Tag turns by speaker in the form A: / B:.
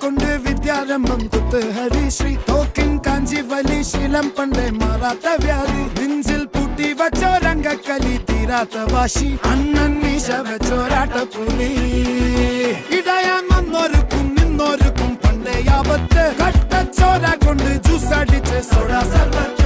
A: കൊണ്ട് വിദ്യാരംഭം കുത്ത് ഹരിശ്രീ തോക്കിൻ കാഞ്ചി വലി ശീലം പണ്ടേ മാറാത്ത വ്യാധി നെഞ്ചിൽ പൂട്ടി വച്ചോരംഗക്കലി തീരാത്ത വാശി അണ്ണൻ മീശ വെച്ചോരാട്ട പുലി ഇടയാൻ വന്നോർക്കും നിന്നോർക്കും പണ്ടേ ആപത്ത് കട്ടച്ചോര കൊണ്ട് ജ്യൂസ് അടിച്ച് സോഡ സർബത്ത്